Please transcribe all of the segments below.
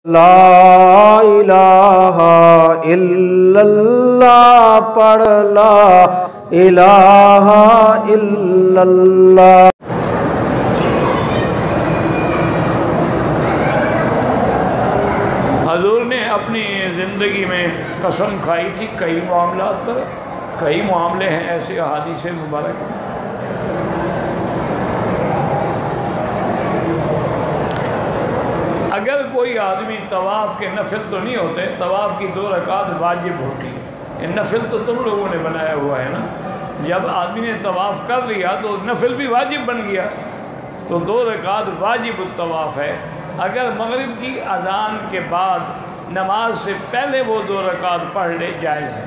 لا الہ الا اللہ پڑھ لا الہ الا اللہ۔ حضور نے اپنی زندگی میں قسم کھائی تھی کئی معاملات پر، کئی معاملے ہیں ایسے احادیث مبارک۔ اگر کوئی آدمی طواف کے نفل تو نہیں ہوتے، طواف کی 2 رکعت واجب ہوتی ہے، یہ نفل تو تم لوگوں نے بنایا ہوا ہے نا۔ جب آدمی نے طواف کر لیا تو نفل بھی واجب بن گیا، تو 2 رکعت واجب الطواف ہے۔ اگر مغرب کی اذان کے بعد نماز سے پہلے وہ 2 رکعت پڑھ لے جائز ہے۔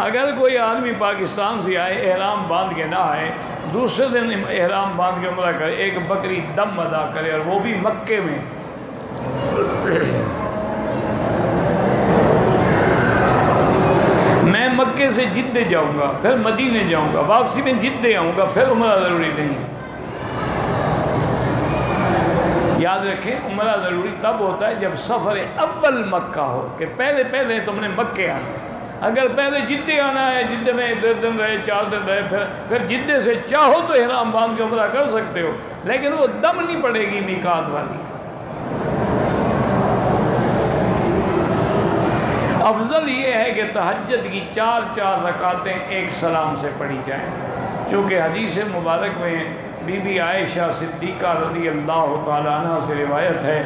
اگر کوئی آدمی پاکستان سے آئے، احرام باندھ کے نہ آئے، دوسرے دن احرام باندھ کے عمرہ کرے، ایک بکری دم ادا کرے، اور وہ بھی مکے میں، میں مکے سے جدے جاؤں گا، پھر مدینے جاؤں گا، واپسی میں جدے آؤں گا، پھر عمرہ ضروری نہیں ہے۔ یاد رکھیں، عمرہ ضروری تب ہوتا ہے جب سفر اول مکہ ہو، کہ پہلے تم نے مکے آنا۔ اگر پہلے جدے آنا ہے، جدے میں 2 دن رہے، 4 دن رہے، پھر جدے سے چاہو تو احرام باندھ کے عمرہ کر سکتے ہو، لیکن وہ دم نہیں پڑے گی میقات والی۔ افضل یہ ہے کہ تہجد کی 4 رکعتیں ایک سلام سے پڑھی جائیں، چونکہ حدیث مبارک میں بی بی عائشہ صدیقہ رضی اللہ تعالیٰ عنہ سے روایت ہے،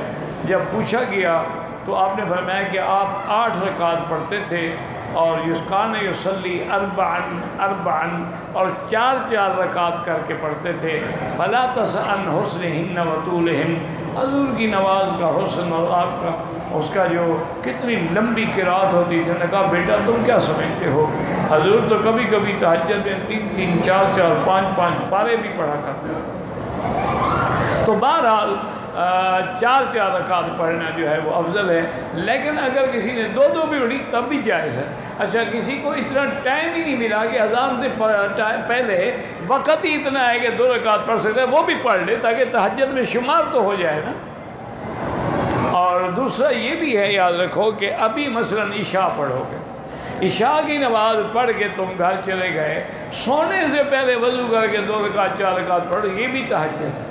جب پوچھا گیا تو آپ نے فرمایا کہ آپ 8 رکعت پڑھتے تھے، اور یسقان یصلی اربعا اور 4 رکعت کر کے پڑھتے تھے۔ فلا تسأن حسنہن وطولہن، حضور کی نماز کا حسن اور آپ کا اس کا جو کتنی لمبی قرات ہوتی تھی۔ نے کہا بیٹا تم کیا سمجھتے ہو، حضور تو کبھی کبھی تہجد میں 3 4 5 پارے بھی پڑھا کرتے تھے۔ تو بہرحال 4 رکعت پڑھنا جو ہے وہ افضل ہے، لیکن اگر کسی نے 2 بھی پڑھی تب بھی جائز ہے۔ اچھا، کسی کو اتنا ٹائم ہی نہیں ملا کہ اذان سے پہلے وقت ہی اتنا ہے کہ 2 رکعت پڑھ سکتے ہیں، وہ بھی پڑھ لے تاکہ تہجد میں شمار تو ہو جائے نا۔ اور دوسرا یہ بھی ہے، یاد رکھو کہ ابھی مثلاً عشاء پڑھو گے، عشاء کی نماز پڑھ کے تم گھر چلے گئے، سونے سے پہلے وضو کر کے 2 رکعت 4 رکعت پڑھو، یہ بھی تہجد ہے۔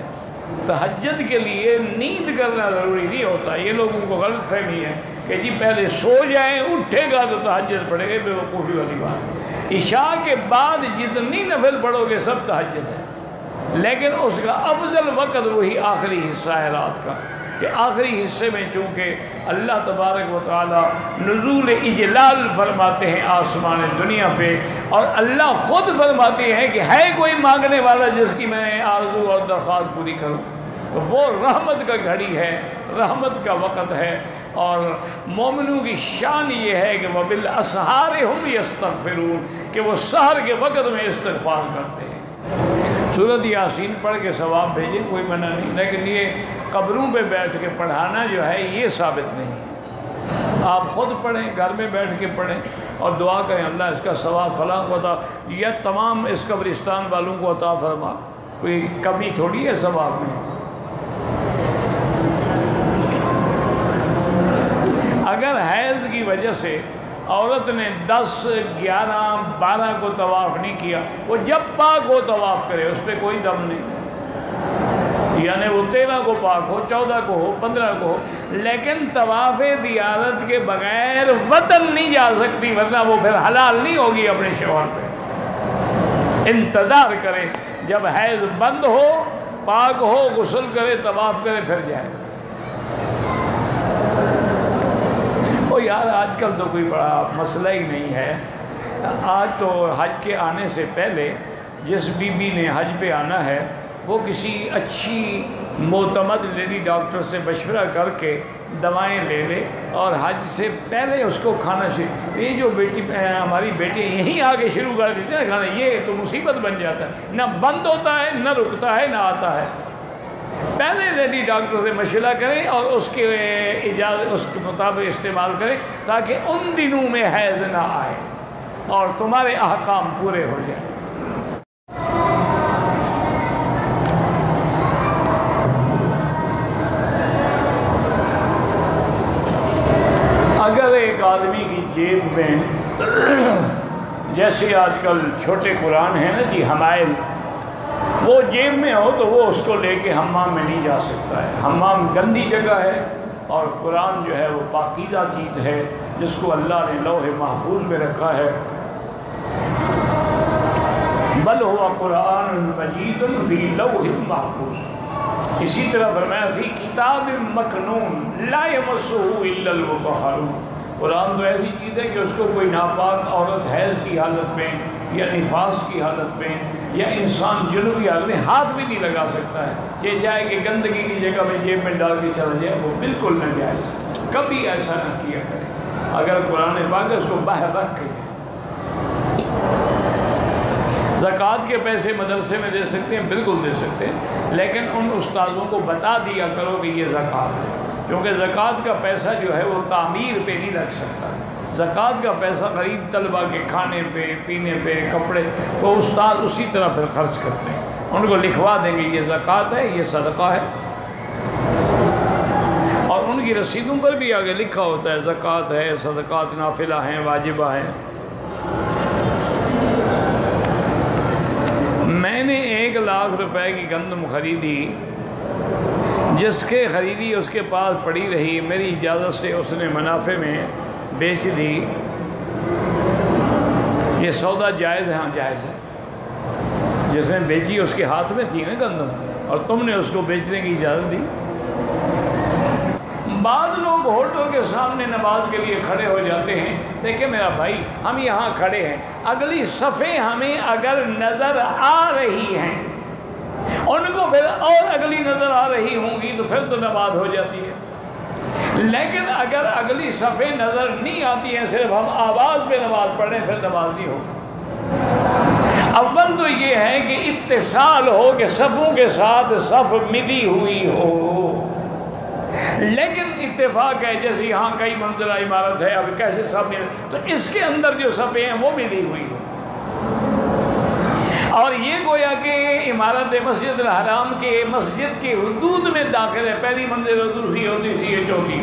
تہجد کے لیے نیند کرنا ضروری نہیں ہوتا، یہ لوگوں کو غلط فہمی ہے کہ جی پہلے سو جائیں، اٹھے گا تو تہجد پڑھے گا، بے وقوفی والی بات۔ عشاء کے بعد جتنی نفل پڑھو گے سب تہجد ہے، لیکن اس کا افضل وقت وہی آخری حصہ ہے رات کا، کہ آخری حصے میں چونکہ اللہ تبارک و تعالی نزول اجلال فرماتے ہیں آسمان دنیا پہ، اور اللہ خود فرماتے ہیں کہ ہے کوئی مانگنے والا جس کی میں آرزو اور درخواست پوری کروں، تو وہ رحمت کا گھڑی ہے، رحمت کا وقت ہے۔ اور مومنوں کی شان یہ ہے کہ وَبِالْأَسْحَارِ هُمْ يَسْتَغْفِرُونَ، کہ وہ سحر کے وقت میں استغفار کرتے ہیں۔ سورۃ یاسین پڑھ کے ثواب بھیجے، کوئی منع نہیں، لیکن یہ قبروں پہ بیٹھ کے پڑھانا جو ہے یہ ثابت نہیں۔ آپ خود پڑھیں، گھر میں بیٹھ کے پڑھیں اور دعا کریں اللہ اس کا ثواب فلاں کو عطا، یا تمام اس قبرستان والوں کو عطا فرما، کوئی کمی تھوڑی ہے ثواب میں۔ اگر حیض کی وجہ سے عورت نے 10 11 12 کو طواف نہیں کیا، وہ جب پاک ہو طواف کرے، اس پہ کوئی دم نہیں، یعنی وہ 13 کو پاک ہو، 14 کو ہو، 15 کو ہو، لیکن طواف زیارت کے بغیر وطن نہیں جا سکتی، ورنہ وہ پھر حلال نہیں ہوگی اپنے شوہر پہ۔ انتظار کرے، جب حیض بند ہو، پاک ہو، غسل کرے، طواف کرے، پھر جائے۔ یار آج کل تو کوئی بڑا مسئلہ ہی نہیں ہے، آج تو حج کے آنے سے پہلے جس بی بی نے حج پہ آنا ہے وہ کسی اچھی معتمد لیڈی ڈاکٹر سے مشورہ کر کے دوائیں لے لے، اور حج سے پہلے اس کو کھانا شروع، یہ جو ہماری بیٹی یہیں آگے شروع کر دیتے ہیں کھانا، یہ تو مصیبت بن جاتا ہے، نہ بند ہوتا ہے، نہ رکتا ہے، نہ آتا ہے۔ پہلے لیڈی ڈاکٹر سے مشورہ کریں اور اس کے اجازت اس کے مطابق استعمال کریں تاکہ ان دنوں میں حیض نہ آئے اور تمہارے احکام پورے ہو جائیں۔ اگر ایک آدمی کی جیب میں جیسے آج کل چھوٹے قرآن ہیں نا جی حمائل، وہ جیب میں ہو تو وہ اس کو لے کے حمام میں نہیں جا سکتا ہے۔ حمام گندی جگہ ہے اور قرآن جو ہے وہ پاکیزہ چیز ہے جس کو اللہ نے لوح محفوظ میں رکھا ہے۔ بل ہوا قرآن مجید فی لوح محفوظ، اسی طرح فرمایا فی کتاب مکنون لا یمسہ الا المطہرون۔ قرآن تو ایسی چیز ہے کہ اس کو کوئی ناپاک عورت حیض کی حالت میں یا نفاس کی حالت میں یا انسان جنوبی حالت میں ہاتھ بھی نہیں لگا سکتا ہے۔ چاہے جائے کہ گندگی کی جگہ میں جیب میں ڈال کے چلا جائے، وہ بالکل ناجائز، کبھی ایسا نہ کیا کرے۔ اگر قرآن پاک ہے اس کو باہر رکھ کے زکوٰۃ کے پیسے مدرسے میں دے سکتے ہیں، بالکل دے سکتے ہیں، لیکن ان استاذوں کو بتا دیا کرو کہ یہ زکوٰۃ ہے، کیونکہ زکوٰۃ کا پیسہ جو ہے وہ تعمیر پہ نہیں لگ سکتا۔ زکوٰۃ کا پیسہ غریب طلبہ کے کھانے پہ، پینے پہ، کپڑے، تو استاد اسی طرح پھر خرچ کرتے ہیں، ان کو لکھوا دیں گے یہ زکوٰۃ ہے، یہ صدقہ ہے، اور ان کی رسیدوں پر بھی آگے لکھا ہوتا ہے زکوٰۃ ہے، صدقات نافلہ ہیں، واجبہ ہیں۔ میں نے 1 لاکھ روپے کی گندم خریدی، جس کے خریدی اس کے پاس پڑی رہی، میری اجازت سے اس نے منافع میں بیچ دی، یہ سودا جائز ہے؟ ہاں جائز ہے۔ جس نے بیچی اس کے ہاتھ میں تھی نا گندم، اور تم نے اس کو بیچنے کی اجازت دی۔ بعض لوگ ہوٹل کے سامنے نماز کے لیے کھڑے ہو جاتے ہیں، دیکھیں میرا بھائی ہم یہاں کھڑے ہیں، اگلی صفیں ہمیں اگر نظر آ رہی ہیں، ان کو پھر اور اگلی نظر آ رہی ہوں گی تو پھر تو نماز ہو جاتی ہے، لیکن اگر اگلی صفیں نظر نہیں آتی ہیں، صرف ہم آواز پہ نماز پڑھیں، پھر نماز نہیں ہوگی۔ اول تو یہ ہے کہ اتصال ہو کہ صفوں کے ساتھ صف ملی ہوئی ہو، لیکن اتفاق ہے جیسے یہاں کئی منزلہ عمارت ہے، اب کیسے صف ملے، تو اس کے اندر جو صفیں ہیں وہ ملی ہوئی ہو، اور یہ گویا کہ عمارت مسجد الحرام کے مسجد کی حدود میں داخل ہے، پہلی منزل دوسری اور تیسری ہے، چوتھی،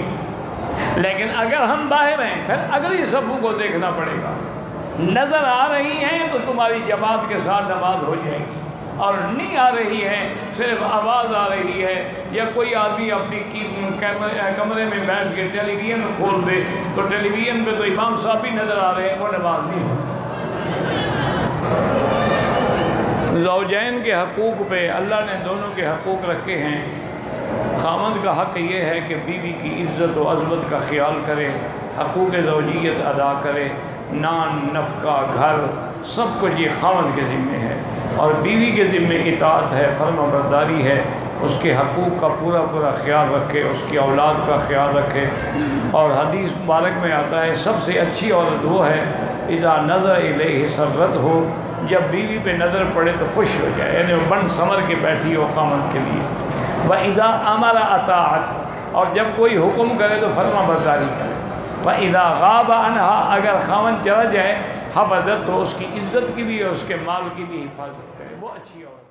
لیکن اگر ہم باہر ہیں پھر اگلی صفوں کو دیکھنا پڑے گا، نظر آ رہی ہیں تو تمہاری جماعت کے ساتھ نماز ہو جائے گی، اور نہیں آ رہی ہے، صرف آواز آ رہی ہے، یا کوئی آدمی اپنی کمرے میں بیٹھ کے ٹیلی ویژن کھول دے تو ٹیلی ویژن پہ تو امام صاحب بھی نظر آ رہے ہیں، وہ نماز نہیں ہوتی۔ زوجین کے حقوق پہ اللہ نے دونوں کے حقوق رکھے ہیں۔ خاوند کا حق یہ ہے کہ بیوی کی عزت و عظمت کا خیال کرے، حقوق زوجیت ادا کرے، نان، نفقہ، گھر، سب کچھ یہ خاوند کے ذمے ہے، اور بیوی کے ذمے اطاعت ہے، فرما برداری ہے، اس کے حقوق کا پورا خیال رکھے، اس کی اولاد کا خیال رکھے۔ اور حدیث مبارک میں آتا ہے سب سے اچھی عورت وہ ہے اذا نظر الیہ سرت ہو، جب بیوی پہ نظر پڑے تو خوش ہو جائے، یعنی وہ بن سمر کے بیٹھی ہو خامد کے لیے۔ وَإِذَا أَمَرَ أَطَاعَتْ، اور جب کوئی حکم کرے تو فرما برداری کرے۔ وَإِذَا غَابَ عَنْهَا، اگر خامد چلا جائے، حفظت، تو اس کی عزت کی بھی اور اس کے مال کی بھی حفاظت کرے، وہ اچھی عورت۔